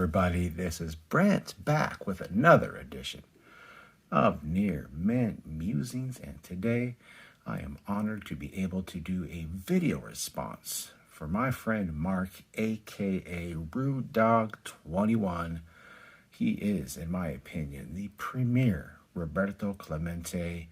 everybody, this is Brent back with another edition of Near Mint Musings, and today I am honored to be able to do a video response for my friend Mark, aka Rudog 21. He is, in my opinion, the premier Roberto Clemente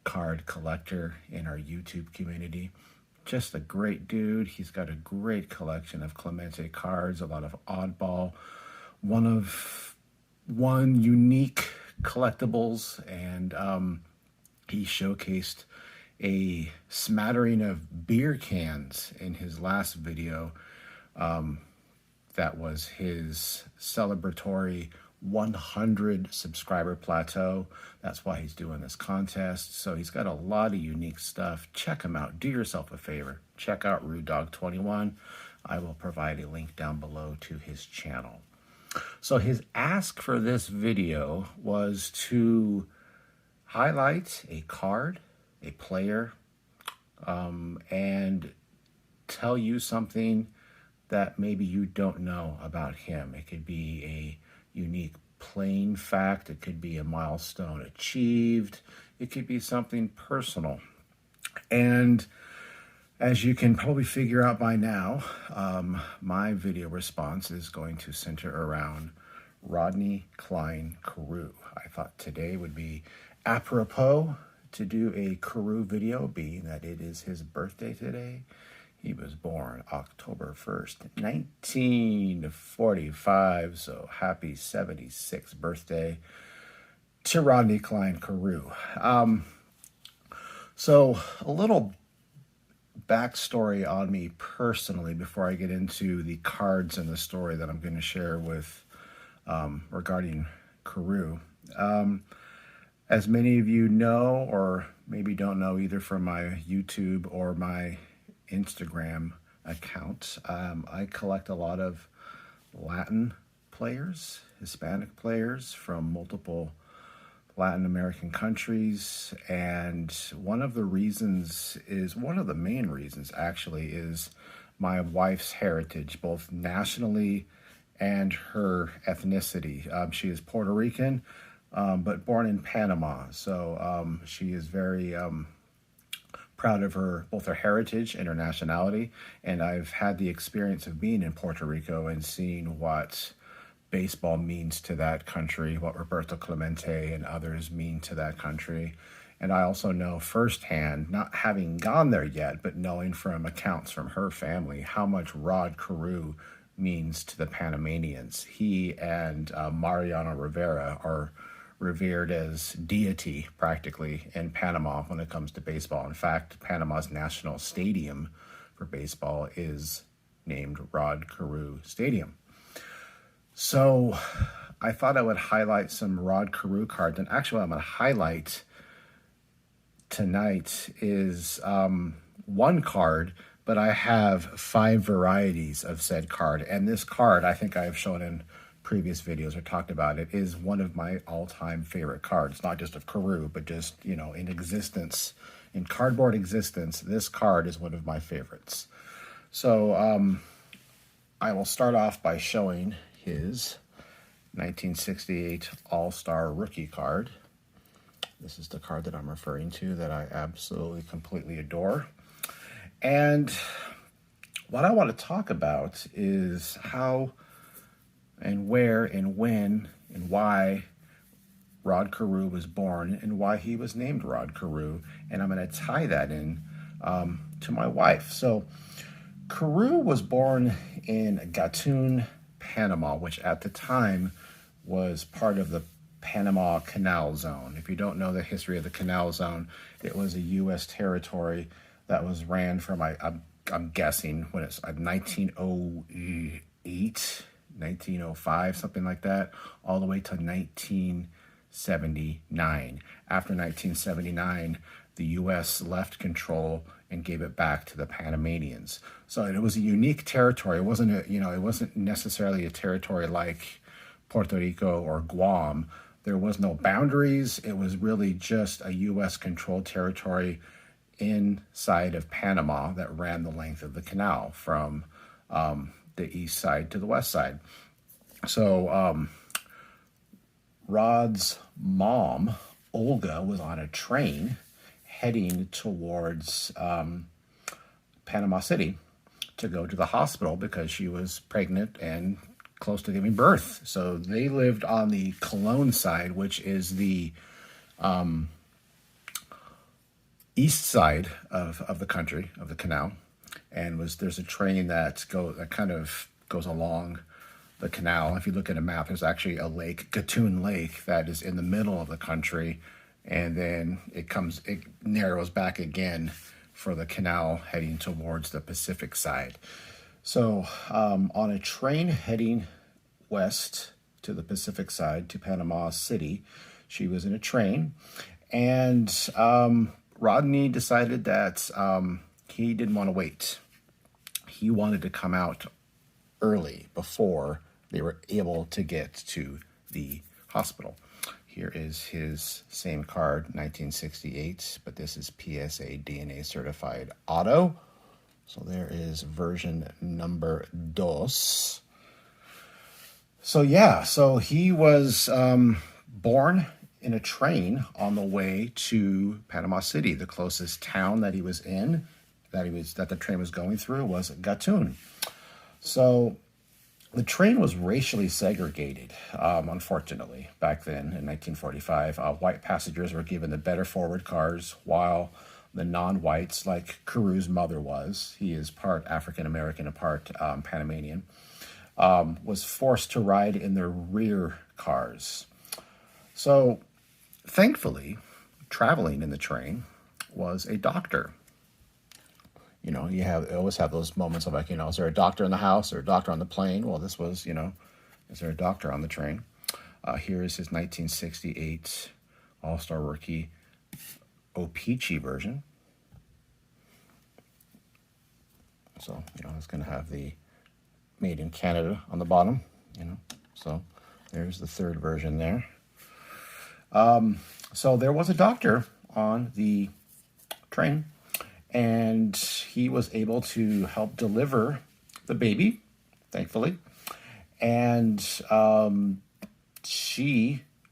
card collector in our YouTube community. Just a great dude. He's got a great collection of Clemente cards, a lot of oddball, one unique collectibles, and he showcased a smattering of beer cans in his last video. That was his celebratory 100 subscriber plateau. That's why he's doing this contest. So he's got a lot of unique stuff. Check him out. Do yourself a favor. Check out Rudog21. I will provide a link down below to his channel. So his ask for this video was to highlight a card, a player, and tell you something that maybe you don't know about him. It could be a unique playing fact. It could be a milestone achieved. It could be something personal. And as you can probably figure out by now, my video response is going to center around Rodney, Cline, Carew. I thought today would be apropos to do a Carew video, being that it is his birthday today. He was born October 1st, 1945, so happy 76th birthday to Rodney Cline Carew. So a little backstory on me personally before I get into the cards and the story that I'm going to share with regarding Carew. As many of you know, or maybe don't know either from my YouTube or my Instagram account, I collect a lot of Latin players, Hispanic players from multiple Latin American countries, and one of the main reasons actually is my wife's heritage, both nationally and her ethnicity. She is Puerto Rican, but born in Panama, so she is very proud of both her heritage and her nationality. And I've had the experience of being in Puerto Rico and seeing what baseball means to that country, what Roberto Clemente and others mean to that country. And I also know firsthand, not having gone there yet, but knowing from accounts from her family, how much Rod Carew means to the Panamanians. He and Mariano Rivera are revered as deity practically in Panama when it comes to baseball. In fact, Panama's national stadium for baseball is named Rod Carew Stadium. So I thought I would highlight some Rod Carew cards, and actually I'm going to highlight tonight is one card, but I have 5 varieties of said card. And this card, I think I have shown in previous videos or talked about it, is one of my all-time favorite cards, not just of Carew, but just, you know, in existence, in cardboard existence, this card is one of my favorites. So I will start off by showing his 1968 All-Star Rookie card. This is the card that I'm referring to that I absolutely, completely adore. And what I want to talk about is how and where and when and why Rod Carew was born and why he was named Rod Carew. And I'm going to tie that in to my wife. So Carew was born in Gatun, Panama, which at the time was part of the Panama Canal Zone. If you don't know the history of the Canal Zone, it was a U.S. territory that was ran from, I'm guessing, when it's 1908, 1905, something like that, all the way to 1979. After 1979, the U.S. left control and gave it back to the Panamanians. So it was a unique territory. It wasn't it wasn't necessarily a territory like Puerto Rico or Guam. There was no boundaries. It was really just a U.S. controlled territory inside of Panama that ran the length of the canal from the east side to the west side. So Rod's mom, Olga, was on a train heading towards Panama City to go to the hospital because she was pregnant and close to giving birth. So they lived on the Cologne side, which is the east side of the country, of the canal. And there's a train that kind of goes along the canal. If you look at a map, there's actually a lake, Gatun Lake, that is in the middle of the country, and then it narrows back again for the canal heading towards the Pacific side. So on a train heading west to the Pacific side, to Panama City, she was in a train, and Rodney decided that he didn't want to wait. He wanted to come out early before they were able to get to the hospital. Here is his same card, 1968, but this is PSA DNA certified auto. So there is version number dos. So yeah, so he was born in a train on the way to Panama City. The closest town that he was in, that the train was going through, was Gatun. So the train was racially segregated, unfortunately, back then in 1945. White passengers were given the better forward cars, while the non-whites, like Carew's mother was, he is part African-American and part Panamanian, was forced to ride in the rear cars. So thankfully, traveling in the train was a doctor. You know, you always have those moments of like, you know, is there a doctor in the house or a doctor on the plane? Well, this was, you know, is there a doctor on the train? Here is his 1968 All-Star Rookie O-Pee-Chee version. So, you know, it's going to have the made in Canada on the bottom, you know. So there's the third version there. So there was a doctor on the train, and he was able to help deliver the baby, thankfully. And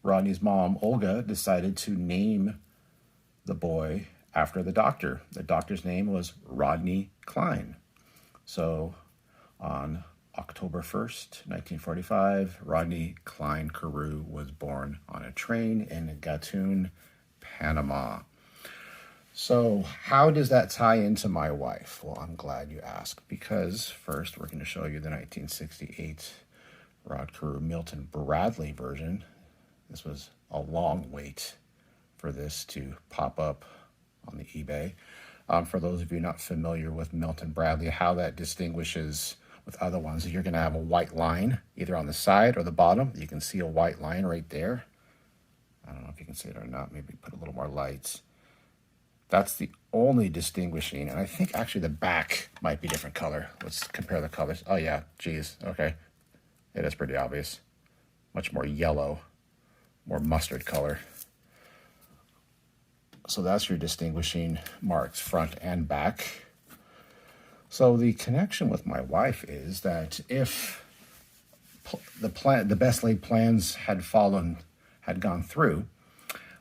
Rodney's mom, Olga, decided to name the boy after the doctor. The doctor's name was Rodney Cline. So on October 1st, 1945, Rodney Cline Carew was born on a train in Gatun, Panama. So how does that tie into my wife? Well, I'm glad you asked, because first we're going to show you the 1968 Rod Carew Milton Bradley version. This was a long wait for this to pop up on the eBay. For those of you not familiar with Milton Bradley, how that distinguishes with other ones, you're going to have a white line either on the side or the bottom. You can see a white line right there. I don't know if you can see it or not. Maybe put a little more lights. That's the only distinguishing, and I think actually the back might be different color. Let's compare the colors. Oh yeah, geez, okay. It is pretty obvious. Much more yellow, more mustard color. So that's your distinguishing marks, front and back. So the connection with my wife is that if the best laid plans had gone through,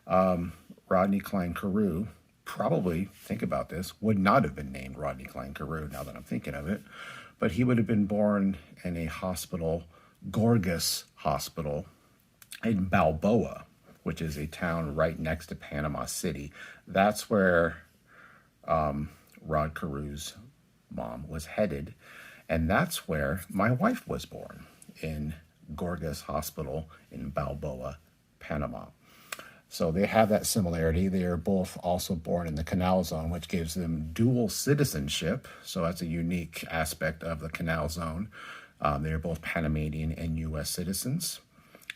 Rodney Cline Carew, probably, think about this, would not have been named Rodney Cline Carew, now that I'm thinking of it, but he would have been born in a hospital, Gorgas Hospital, in Balboa, which is a town right next to Panama City. That's where Rod Carew's mom was headed, and that's where my wife was born, in Gorgas Hospital in Balboa, Panama. So they have that similarity. They are both also born in the Canal Zone, which gives them dual citizenship. So that's a unique aspect of the Canal Zone. They are both Panamanian and U.S. citizens.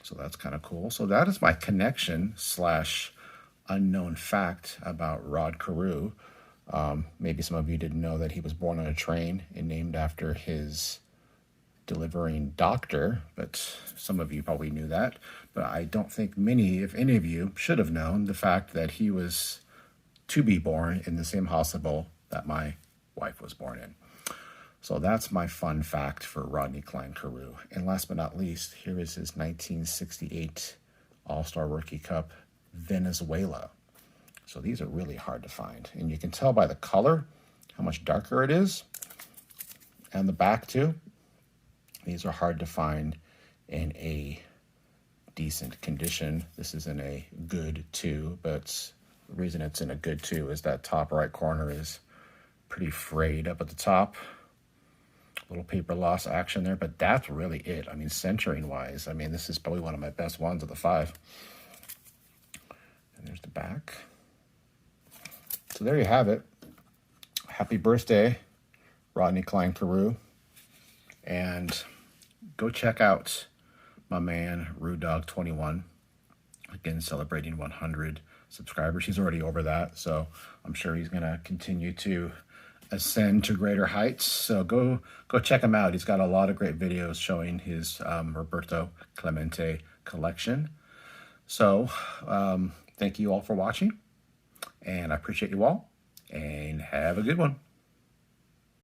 So that's kind of cool. So that is my connection / unknown fact about Rod Carew. Maybe some of you didn't know that he was born on a train and named after his delivering doctor, but some of you probably knew that. But I don't think many, if any of you, should have known the fact that he was to be born in the same hospital that my wife was born in. So that's my fun fact for Rodney Cline Carew. And last but not least, here is his 1968 All-Star Rookie Cup Venezuela. So these are really hard to find. And you can tell by the color how much darker it is. And the back too. These are hard to find in a decent condition. This is in a good 2, but the reason it's in a good 2 is that top right corner is pretty frayed up at the top. Little paper loss action there, but that's really it. I mean, centering wise, I mean, this is probably one of my best ones of the 5. And there's the back. So there you have it. Happy birthday, Rodney Cline Carew. And go check out my man, Rudog 21. Again, celebrating 100 subscribers. He's already over that, so I'm sure he's going to continue to ascend to greater heights. So go check him out. He's got a lot of great videos showing his Roberto Clemente collection. So thank you all for watching, and I appreciate you all, and have a good one.